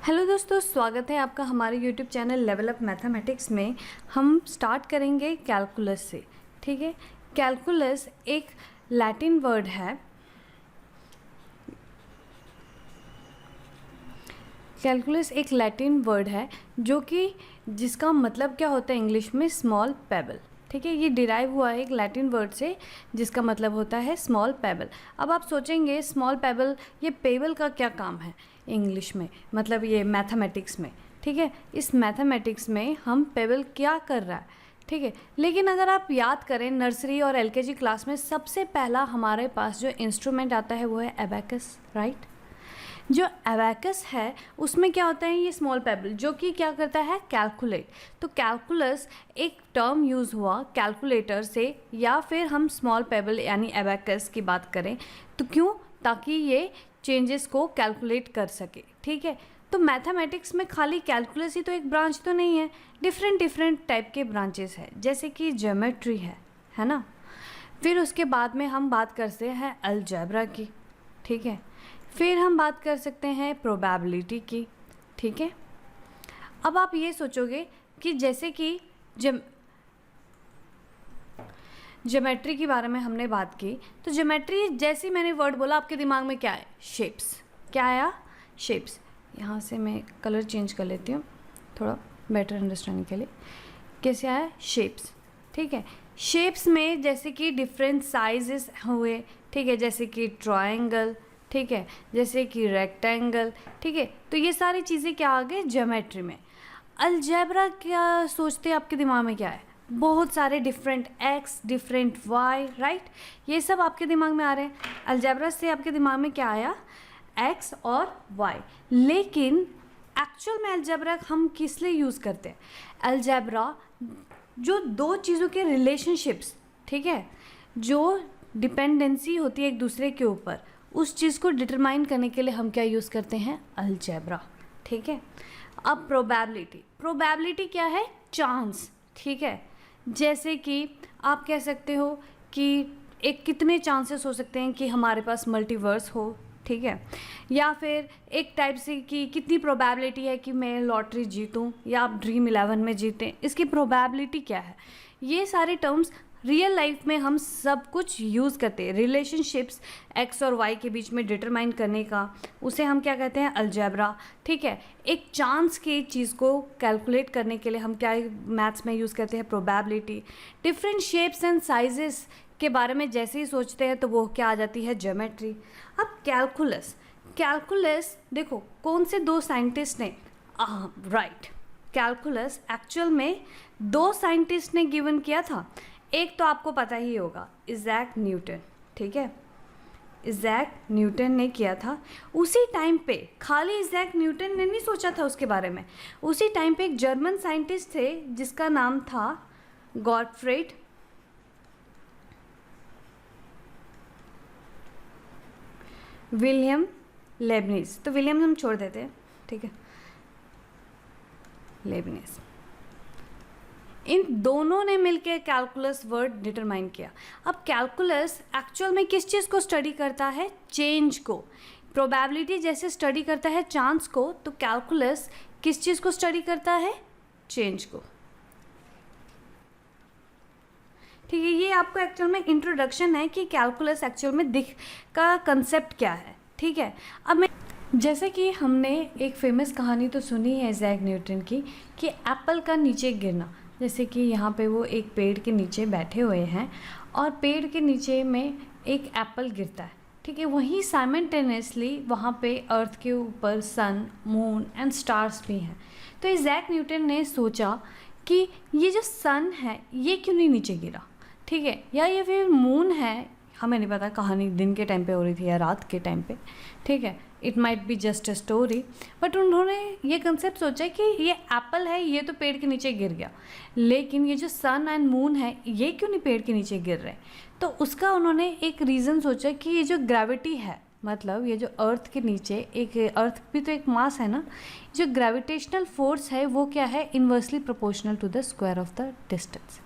Hello दोस्तों, स्वागत है आपका हमारे YouTube channel level up mathematics में। हम स्टार्ट करेंगे कैलकुलस से। ठीक है, कैलकुलस एक लैटिन वर्ड है। कैलकुलस एक लैटिन वर्ड है जो कि जिसका मतलब क्या होता है इंग्लिश में स्मॉल पेबल। ठीक है, ये डिराइव हुआ है एक लैटिन वर्ड से जिसका मतलब होता है स्मॉल पेबल। अब आप सोचेंगे स्मॉल पेबल, ये पेबल का क्या काम है इंग्लिश में, मतलब ये मैथमेटिक्स में। ठीक है, इस मैथमेटिक्स में हम पेबल क्या कर रहा है। ठीक है, लेकिन अगर आप याद करें नर्सरी और एलकेजी क्लास में सबसे पहला हमारे पास जो इंस्ट्रूमेंट आता है वो है एबैकस, राइट। जो एबैकस है उसमें क्या होता है, ये स्मॉल पेबल जो कि क्या करता है, कैलकुलेट। तो कैलकुलस एक टर्म यूज़ हुआ कैलकुलेटर से, या फिर हम स्मॉल पेबल यानी एबैकस की बात करें तो क्यों, ताकि ये चेंजेस को कैलकुलेट कर सके। ठीक है, तो मैथमेटिक्स में खाली कैलकुलस ही तो एक ब्रांच तो नहीं है, डिफरेंट टाइप के ब्रांचेस है, जैसे कि ज्योमेट्री है ना। फिर उसके बाद में हम बात करते हैं अलजेब्रा की। ठीक है, फिर हम बात कर सकते हैं प्रोबेबिलिटी की। ठीक है, अब आप ये सोचोगे कि जैसे कि ज्योमेट्री के बारे में हमने बात की, तो ज्योमेट्री जैसे ही मैंने वर्ड बोला आपके दिमाग में क्या है, शेप्स। क्या आया, शेप्स। यहाँ से मैं कलर चेंज कर लेती हूँ थोड़ा बेटर अंडरस्टैंडिंग के लिए। कैसे आया, शेप्स। ठीक है, शेप्स में जैसे कि डिफरेंट साइजेस हुए। ठीक है, जैसे कि ट्रायंगल, ठीक है, जैसे कि रेक्टेंगल। ठीक है, तो ये सारी चीज़ें क्या आ गए ज्योमेट्री में। अलजेब्रा क्या सोचते हैं आपके दिमाग में क्या है, बहुत सारे different x, different y, right, ये सब आपके दिमाग में आ रहे हैं। अलजेब्रा से आपके दिमाग में क्या आया, एक्स और वाई। लेकिन एक्चुअल में अलजेब्रा हम किस लिए यूज़ करते हैं, अलजेब्रा जो दो चीज़ों के रिलेशनशिप्स, ठीक है, जो डिपेंडेंसी होती है एक दूसरे के ऊपर, उस चीज़ को डिटरमाइन करने के लिए हम क्या यूज़ करते हैं, अलजेब्रा। ठीक है, अब प्रोबेबिलिटी क्या है, चांस। ठीक है, जैसे कि आप कह सकते हो कि एक कितने चांसेस हो सकते हैं कि हमारे पास मल्टीवर्स हो। ठीक है, या फिर एक टाइप से कि कितनी प्रोबेबिलिटी है कि मैं लॉटरी जीतूं या आप ड्रीम 11 में जीतें, इसकी प्रोबेबिलिटी क्या है। ये सारे टर्म्स रियल लाइफ में हम सब कुछ यूज़ करते हैं, रिलेशनशिप्स एक्स और वाई के बीच में डिटरमाइन करने का, उसे हम क्या कहते हैं, अलजेब्रा। ठीक है, एक चांस की चीज़ को कैलकुलेट करने के लिए हम क्या मैथ्स में यूज़ करते हैं, probability. Different shapes and sizes के बारे में जैसे ही सोचते हैं तो वो क्या आ जाती है, ज्योमेट्री। अब कैलकुलस देखो कौन से दो साइंटिस्ट ने, राइट, कैलकुलस एक्चुअल में दो साइंटिस्ट ने गिवन किया था। एक तो आपको पता ही होगा, इज़ैक न्यूटन। ठीक है, इज़ैक न्यूटन ने किया था। उसी टाइम पे खाली इज़ैक न्यूटन ने नहीं सोचा था उसके बारे में, उसी टाइम पे एक जर्मन साइंटिस्ट थे जिसका नाम था गॉटफ्रीड विलियम लेबनिज। तो विलियम हम छोड़ देते हैं, ठीक है, लेबनिज। इन दोनों ने मिलकर कैलकुलस वर्ड डिटरमाइन किया। अब कैलकुलस एक्चुअल में किस चीज़ को स्टडी करता है, चेंज को। प्रोबेबिलिटी जैसे स्टडी करता है चांस को, तो कैलकुलस किस चीज़ को स्टडी करता है, चेंज को। ठीक है, ये आपको एक्चुअल में इंट्रोडक्शन है कि कैलकुलस एक्चुअल में दिख का कंसेप्ट क्या है। ठीक है, अब मैं जैसे कि हमने एक फेमस कहानी तो सुनी है इज़ैक न्यूटन की कि एप्पल का नीचे गिरना। जैसे कि यहाँ पे वो एक पेड़ के नीचे बैठे हुए हैं और पेड़ के नीचे में एक एप्पल गिरता है। ठीक है, वहीं साइमल्टेनियसली वहाँ पे अर्थ के ऊपर सन, मून एंड स्टार्स भी हैं। तो इज़ैक न्यूटन ने सोचा कि ये जो सन है ये क्यों नहीं नीचे गिरा। ठीक है, या ये फिर मून है, हमें नहीं पता कहानी दिन के टाइम पे हो रही थी या रात के टाइम पे। ठीक है, it might be just a story, but उन्होंने ये कंसेप्ट सोचा कि ये एप्पल है, ये तो पेड़ के नीचे गिर गया, लेकिन ये जो सन एंड मून है ये क्यों नहीं पेड़ के नीचे गिर रहे। तो उसका उन्होंने एक रीज़न सोचा कि ये जो ग्रेविटी है, मतलब ये जो अर्थ के नीचे एक, अर्थ भी तो एक मास है ना, जो ग्रेविटेशनल फोर्स है वो क्या है, inversely proportional to the square of the distance.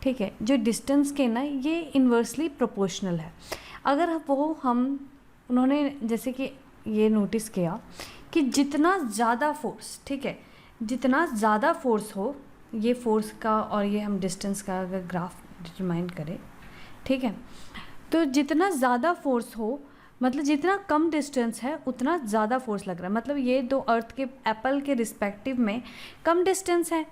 ठीक है, जो डिस्टेंस के ना ये इन्वर्सली प्रोपोर्शनल है। अगर वो हम उन्होंने जैसे कि ये नोटिस किया कि जितना ज़्यादा फोर्स, ठीक है, जितना ज़्यादा फोर्स हो, ये फोर्स का और ये हम डिस्टेंस का अगर ग्राफ डिटरमाइन करें, ठीक है, तो जितना ज़्यादा फोर्स हो, मतलब जितना कम डिस्टेंस है उतना ज़्यादा फोर्स लग रहा है। मतलब ये दो अर्थ के एप्पल के रिस्पेक्टिव में कम डिस्टेंस है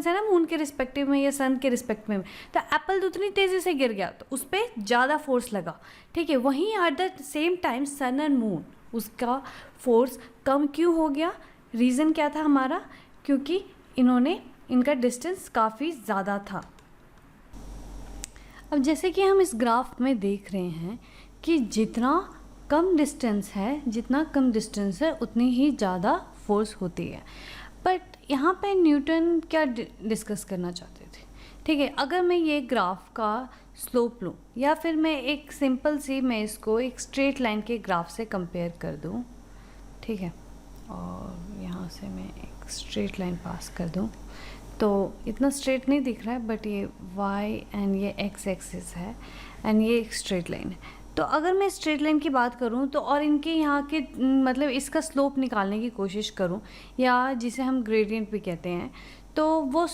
ना मून के रिस्पेक्टिव में या सन के रिस्पेक्टिव में, तो एप्पल तो उतनी तेज़ी से गिर गया तो उस पर ज़्यादा फोर्स लगा, ठीक है। वहीं at the same time sun and moon, उसका फोर्स कम क्यों हो गया? रीज़न क्या था हमारा? क्योंकि इनका डिस्टेंस काफ़ी ज़्यादा था। अब जैसे कि हम इस ग्राफ में देख रहे हैं कि जितना कम डिस्टेंस है उतनी ही ज़्यादा फोर्स होती है। बट यहाँ पे न्यूटन क्या डिस्कस करना चाहते थे, ठीक है, अगर मैं ये ग्राफ का स्लोप लूँ या फिर मैं एक सिंपल सी मैं इसको एक स्ट्रेट लाइन के ग्राफ से कंपेयर कर दूँ, ठीक है, और यहाँ से मैं एक स्ट्रेट लाइन पास कर दूँ, तो इतना स्ट्रेट नहीं दिख रहा है बट ये y एंड ये x एक्सिस है एंड ये एक स्ट्रेट लाइन है। तो अगर मैं स्ट्रेट लाइन की बात करूं तो और इनके यहाँ के मतलब इसका स्लोप निकालने की कोशिश करूं, या जिसे हम ग्रेडियंट भी कहते हैं, तो वो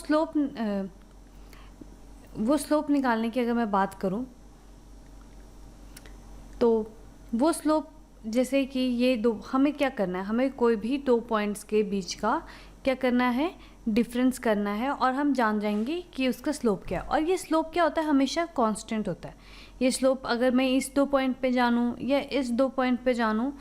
स्लोप निकालने की अगर मैं बात करूं तो वो स्लोप, जैसे कि ये दो, हमें क्या करना है, हमें कोई भी दो पॉइंट्स के बीच का क्या करना है, डिफरेंस करना है, और हम जान जाएंगे कि उसका स्लोप क्या है। और ये स्लोप क्या होता है, हमेशा कांस्टेंट होता है। ये स्लोप अगर मैं इस दो पॉइंट पे जानूँ या इस दो पॉइंट पे जानूँ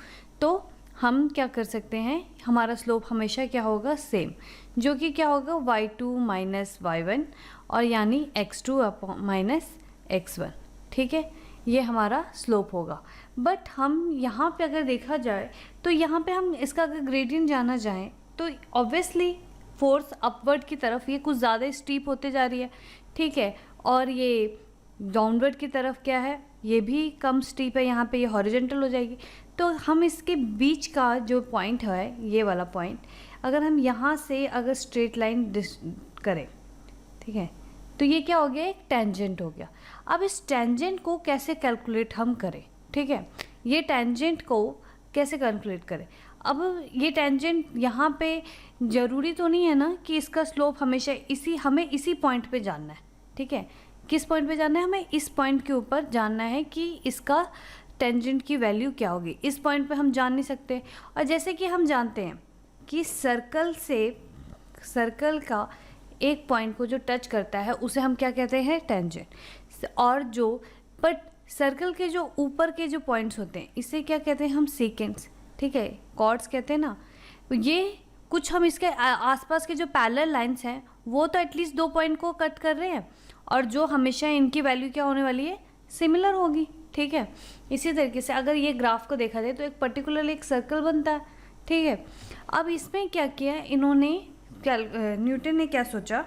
तो हम क्या कर सकते हैं, हमारा स्लोप हमेशा क्या होगा, सेम, जो कि क्या होगा y2 माइनस y1 और यानी x2 माइनस x1, ठीक है, ये हमारा स्लोप होगा। बट हम यहाँ पे अगर देखा जाए तो यहाँ पे हम इसका अगर ग्रेडियंट जाना जाए तो ऑब्वियसली फोर्स अपवर्ड की तरफ ये कुछ ज़्यादा स्टीप होते जा रही है, ठीक है, और ये डाउनवर्ड की तरफ क्या है, ये भी कम स्टीप है, यहाँ पे ये हॉरिजॉन्टल हो जाएगी। तो हम इसके बीच का जो पॉइंट है, ये वाला पॉइंट, अगर हम यहाँ से अगर स्ट्रेट लाइन करें, ठीक है, तो ये क्या हो गया, एक टेंजेंट हो गया। अब इस टेंजेंट को कैसे कैलकुलेट हम करें, ठीक है, ये टेंजेंट को कैसे कैलकुलेट करें। अब ये टेंजेंट यहाँ पे ज़रूरी तो नहीं है ना कि इसका स्लोप हमेशा हमें इसी पॉइंट पे जानना है, ठीक है, किस पॉइंट पे जानना है, हमें इस पॉइंट के ऊपर जानना है कि इसका टेंजेंट की वैल्यू क्या होगी। इस पॉइंट पे हम जान नहीं सकते। और जैसे कि हम जानते हैं कि सर्कल का एक पॉइंट को जो टच करता है उसे हम क्या कहते हैं, टेंजेंट। और बट सर्कल के जो ऊपर के जो पॉइंट्स होते हैं इसे क्या कहते हैं हम, सीकेंट्स, ठीक है, कॉर्ड्स कहते हैं ना। ये कुछ हम इसके आसपास के जो पैरेलल लाइंस हैं वो तो एटलीस्ट दो पॉइंट को कट कर रहे हैं, और जो हमेशा इनकी वैल्यू क्या होने वाली है, सिमिलर होगी, ठीक है। इसी तरीके से अगर ये ग्राफ को देखा जाए तो एक पर्टिकुलर एक सर्कल बनता है, ठीक है। अब इसमें क्या किया न्यूटन ने क्या सोचा,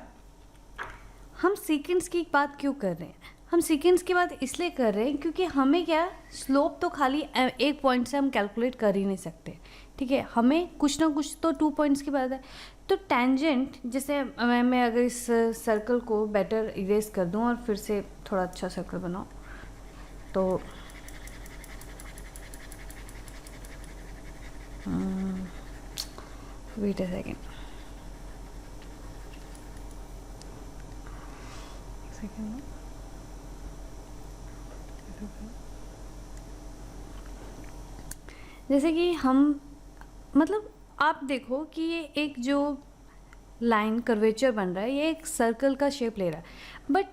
हम सीकेंड्स की बात क्यों कर रहे हैं, हम सीकेंड्स की बात इसलिए कर रहे हैं क्योंकि हमें क्या, स्लोप तो खाली एक पॉइंट से हम कैलकुलेट कर ही नहीं सकते, ठीक है, हमें कुछ ना कुछ तो 2 पॉइंट्स की बात है। तो टेंजेंट, जैसे मैं अगर इस सर्कल को बेटर इरेज कर दूं और फिर से थोड़ा अच्छा सर्कल बनाऊं, तो वेट अ सेकेंड, जैसे कि हम, मतलब आप देखो कि ये एक जो लाइन कर्वेचर बन रहा है ये एक सर्कल का शेप ले रहा है, बट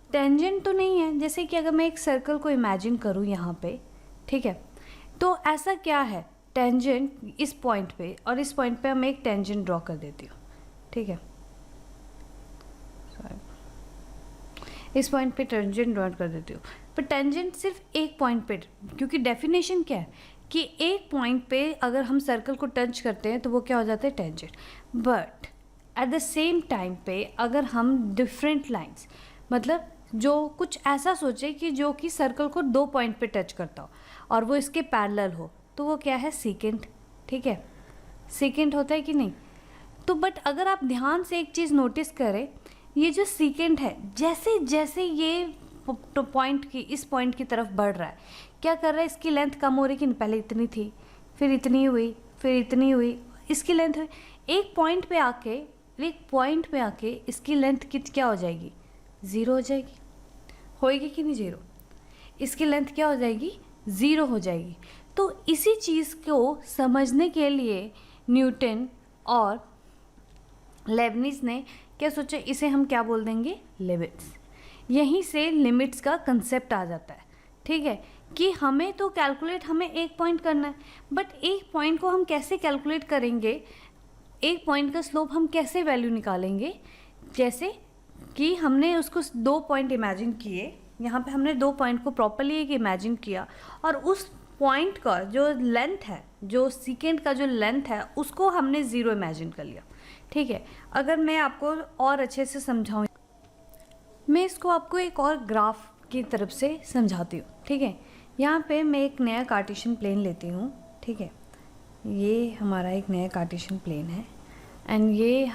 टेंजेंट तो नहीं है। जैसे कि अगर मैं एक सर्कल को इमेजिन करूँ यहाँ पे, ठीक है, तो ऐसा क्या है, टेंजेंट इस पॉइंट पे और इस पॉइंट पे मैं एक टेंजेंट ड्रॉ कर देती हूँ, ठीक है, इस पॉइंट पे टेंजेंट ड्रॉ कर देती हूँ, पर टेंजेंट सिर्फ एक पॉइंट पे, क्योंकि डेफिनेशन क्या है कि एक पॉइंट पे अगर हम सर्कल को टच करते हैं तो वो क्या हो जाता है, tangent. But at the same time पे अगर हम डिफरेंट लाइंस, मतलब जो कुछ ऐसा सोचे कि जो कि सर्कल को 2 पॉइंट पे टच करता हो और वो इसके पैरेलल हो, तो वो क्या है, सीकेंट, ठीक है, सीकेंट होता है कि नहीं। तो बट अगर आप ध्यान से एक चीज़ नोटिस करें, ये जो सीकेंट है जैसे जैसे ये पॉइंट की इस पॉइंट की तरफ बढ़ रहा है, क्या कर रहा है, इसकी लेंथ कम हो रही कि पहले इतनी थी, फिर इतनी हुई, फिर इतनी हुई, इसकी लेंथ हुई। एक पॉइंट पे आके इसकी लेंथ क्या हो जाएगी, 0 हो जाएगी, होएगी कि नहीं 0, इसकी लेंथ क्या हो जाएगी, 0 हो जाएगी। तो इसी चीज़ को समझने के लिए न्यूटन और लेबनिज ने क्या सोचा, इसे हम क्या बोल देंगे, लिमिट्स। यहीं से लिमिट्स का कंसेप्ट आ जाता है, ठीक है, कि हमें तो कैलकुलेट हमें एक पॉइंट करना है, बट एक पॉइंट को हम कैसे कैलकुलेट करेंगे, एक पॉइंट का स्लोप हम कैसे वैल्यू निकालेंगे। जैसे कि हमने उसको 2 पॉइंट इमेजिन किए, यहाँ पे हमने 2 पॉइंट को प्रॉपरली एक इमेजिन किया, और उस पॉइंट का जो लेंथ है, जो सेकेंड का जो लेंथ है, उसको हमने 0 इमेजिन कर लिया, ठीक है। अगर मैं आपको और अच्छे से समझाऊँ, मैं इसको आपको एक और ग्राफ की तरफ से समझाती हूँ, ठीक है। यहाँ पे मैं एक नया कार्टेशियन प्लेन लेती हूँ, ठीक है, ये हमारा एक नया कार्टेशियन प्लेन है, एंड ये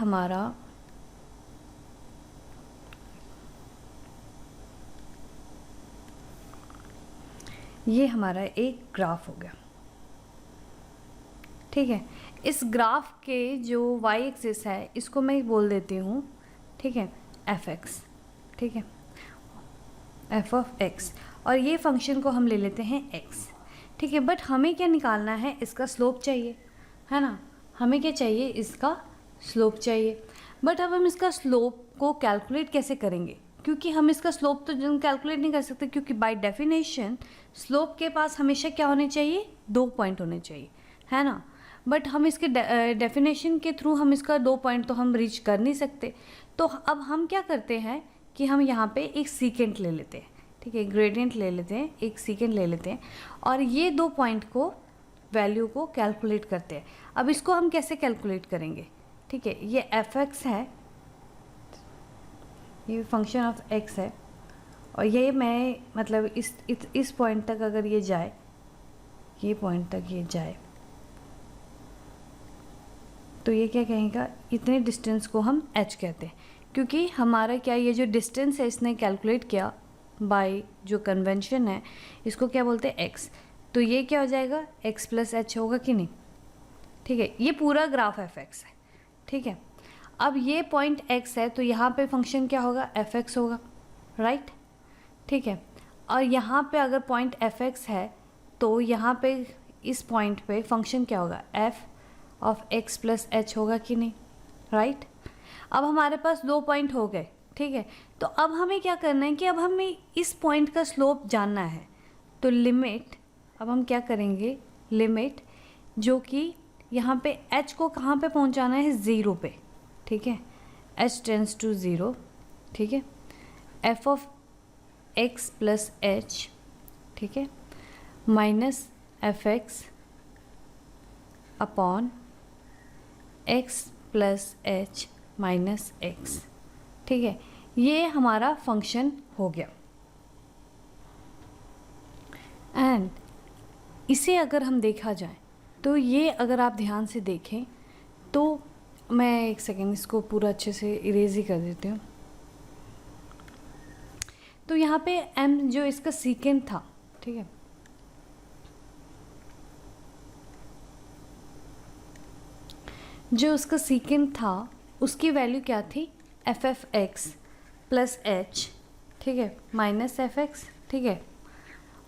हमारा एक ग्राफ हो गया, ठीक है। इस ग्राफ के जो वाई एक्सिस है, इसको मैं बोल देती हूँ, ठीक है, एफ एक्स, ठीक है, एफ ऑफ एक्स, और ये फंक्शन को हम ले लेते हैं एक्स, ठीक है। बट हमें क्या निकालना है, इसका स्लोप चाहिए, है ना, हमें क्या चाहिए, इसका स्लोप चाहिए। बट अब हम इसका स्लोप को कैलकुलेट कैसे करेंगे, क्योंकि हम इसका स्लोप तो कैलकुलेट नहीं कर सकते, क्योंकि बाय डेफिनेशन स्लोप के पास हमेशा क्या होने चाहिए, 2 पॉइंट होने चाहिए, है ना। बट हम इसके डेफिनेशन के थ्रू हम इसका 2 पॉइंट तो हम रीच कर नहीं सकते। तो अब हम क्या करते हैं कि हम यहाँ पे एक सीकेंट ले लेते हैं, ठीक है, ग्रेडियंट ले लेते हैं, एक सीकेंट ले लेते हैं, और ये 2 पॉइंट को वैल्यू को कैलकुलेट करते हैं। अब इसको हम कैसे कैलकुलेट करेंगे, ठीक है, ये एफ एक्स है, ये फंक्शन ऑफ एक्स है, और ये मैं मतलब इस पॉइंट तक अगर ये जाए, ये पॉइंट तक ये जाए, तो ये क्या कहेगा, इतने डिस्टेंस को हम h कहते हैं, क्योंकि हमारा क्या, ये जो डिस्टेंस है इसने कैलकुलेट किया बाय जो कन्वेंशन है, इसको क्या बोलते हैं, x। तो ये क्या हो जाएगा, x प्लस एच होगा कि नहीं, ठीक है। ये पूरा ग्राफ एफ एक्स है, ठीक है। अब ये पॉइंट x है, तो यहाँ पे फंक्शन क्या होगा, एफ एक्स होगा, राइट, ठीक है। और यहाँ पे अगर पॉइंट एफ एक्स है, तो यहाँ पे इस पॉइंट पे फंक्शन क्या होगा, F of x plus H होगा कि नहीं, राइट। अब हमारे पास 2 पॉइंट हो गए, ठीक है। तो अब हमें क्या करना है कि अब हमें इस पॉइंट का स्लोप जानना है, तो लिमिट, अब हम क्या करेंगे, लिमिट जो कि यहाँ पे h को कहाँ पे पहुँचाना है, 0 पे, ठीक है, h टेंस टू 0, ठीक है, f of x plus H, ठीक है, minus F x upon x plus H minus x, ठीक है। ये हमारा फंक्शन हो गया। एंड इसे अगर हम देखा जाए, तो ये अगर आप ध्यान से देखें, तो मैं एक सेकेंड इसको पूरा अच्छे से इरेज ही कर देती हूँ। तो यहाँ पे m जो इसका सीकेंट था, ठीक है, जो उसका सीकेंट था उसकी वैल्यू क्या थी, F F x plus H, ठीक है, माइनस एफ एक्स, ठीक है,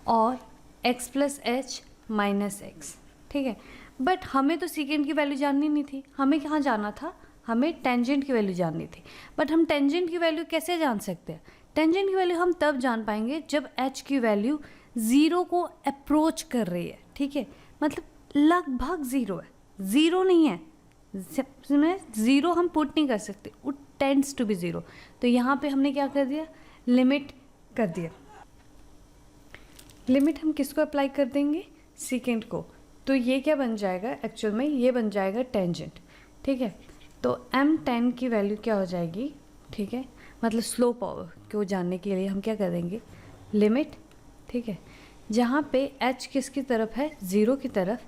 और x plus H minus x, ठीक है। बट हमें तो सीकेंट की वैल्यू जाननी नहीं थी, हमें कहाँ जाना था, हमें टेंजेंट की वैल्यू जाननी थी। बट हम टेंजेंट की वैल्यू कैसे जान सकते हैं, टेंजेंट की वैल्यू हम तब जान पाएंगे जब एच की वैल्यू 0 को अप्रोच कर रही है, ठीक है, मतलब लगभग 0 है, 0 नहीं है, में 0 हम पुट नहीं कर सकते, वो टेंड्स टू बी 0। तो यहाँ पे हमने क्या कर दिया, लिमिट कर दिया। लिमिट हम किसको अप्लाई कर देंगे, सीकेंट को। तो ये क्या बन जाएगा, एक्चुअल में ये बन जाएगा टेंजेंट, ठीक है। तो m10 की वैल्यू क्या हो जाएगी, ठीक है, मतलब स्लोप को जानने के लिए हम क्या कर देंगे, लिमिट, ठीक है, जहाँ पे h किसकी तरफ है, 0 की तरफ,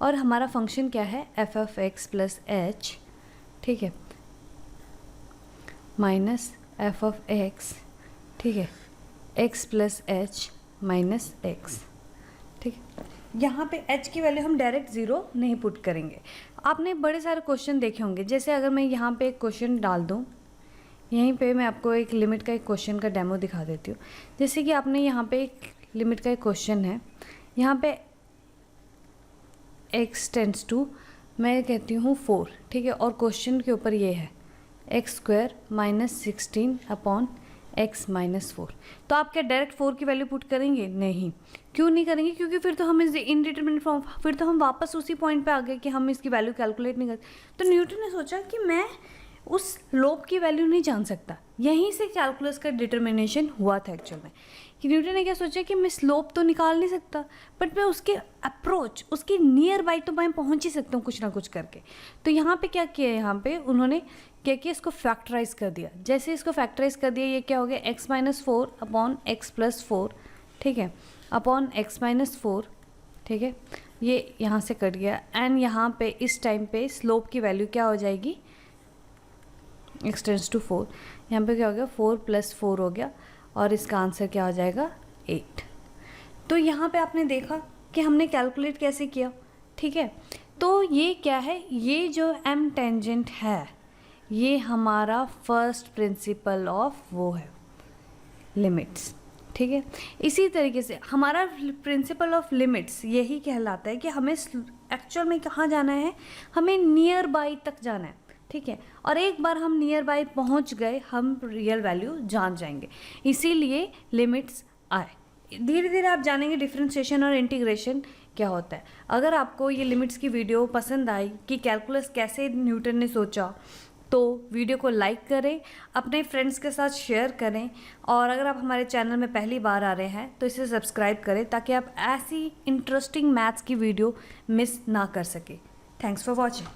और हमारा फंक्शन क्या है, F of x plus H, ठीक है, माइनस एफ ऑफ एक्स, ठीक है, x plus H minus x, ठीक है। यहाँ पे h की वैल्यू हम डायरेक्ट 0 नहीं पुट करेंगे। आपने बड़े सारे क्वेश्चन देखे होंगे, जैसे अगर मैं यहाँ पे एक क्वेश्चन डाल दूँ, यहीं पे मैं आपको एक लिमिट का एक क्वेश्चन का डेमो दिखा देती हूँ। जैसे कि आपने यहाँ पे एक लिमिट का एक क्वेश्चन है, यहाँ पे x टेंड्स टू, मैं कहती हूँ 4, ठीक है, और क्वेश्चन के ऊपर ये है x² - 16 अपॉन x - 4। तो आप क्या डायरेक्ट 4 की वैल्यू पुट करेंगे? नहीं। क्यों नहीं करेंगे? क्योंकि फिर तो हम इस इनडिटरमिनेट फॉर्म, फिर तो हम वापस उसी पॉइंट पे आ गए कि हम इसकी वैल्यू कैलकुलेट नहीं करते। तो न्यूटन ने सोचा कि मैं उस स्लोप की वैल्यू नहीं जान सकता। यहीं से कैलकुलस का डिटर्मिनेशन हुआ था एक्चुअल में, कि न्यूटन ने क्या सोचा कि मैं स्लोप तो निकाल नहीं सकता, बट मैं उसके अप्रोच, उसके नियर बाई तो मैं पहुंच ही सकता हूँ कुछ ना कुछ करके। तो यहाँ पे क्या किया, यहाँ पे उन्होंने क्या किया, इसको फैक्टराइज कर दिया। जैसे इसको फैक्टराइज कर दिया, ये क्या हो गया, x - 4 अपॉन x + 4, ठीक है, अपॉन x - 4, ठीक है, ये यहाँ से कट गया। एंड यहाँ पे इस टाइम पे स्लोप की वैल्यू क्या हो जाएगी, x टेंड्स टू 4, यहाँ पे क्या हो गया, 4 + 4 हो गया, और इसका आंसर क्या हो जाएगा, 8। तो यहाँ पे आपने देखा कि हमने कैलकुलेट कैसे किया, ठीक है। तो ये क्या है, ये जो m टेंजेंट है, ये हमारा फर्स्ट प्रिंसिपल ऑफ वो है लिमिट्स, ठीक है। इसी तरीके से हमारा प्रिंसिपल ऑफ लिमिट्स यही कहलाता है कि हमें एक्चुअल में कहाँ जाना है, हमें नियर बाई तक जाना है, ठीक है। और एक बार हम नियर बाई पहुँच गए, हम रियल वैल्यू जान जाएंगे, इसीलिए लिमिट्स आए। धीरे धीरे आप जानेंगे डिफरेंशिएशन और इंटीग्रेशन क्या होता है। अगर आपको ये लिमिट्स की वीडियो पसंद आई कि कैलकुलस कैसे न्यूटन ने सोचा, तो वीडियो को लाइक करें, अपने फ्रेंड्स के साथ शेयर करें, और अगर आप हमारे चैनल में पहली बार आ रहे हैं तो इसे सब्सक्राइब करें, ताकि आप ऐसी इंटरेस्टिंग मैथ्स की वीडियो मिस ना कर सकें। Thanks for watching.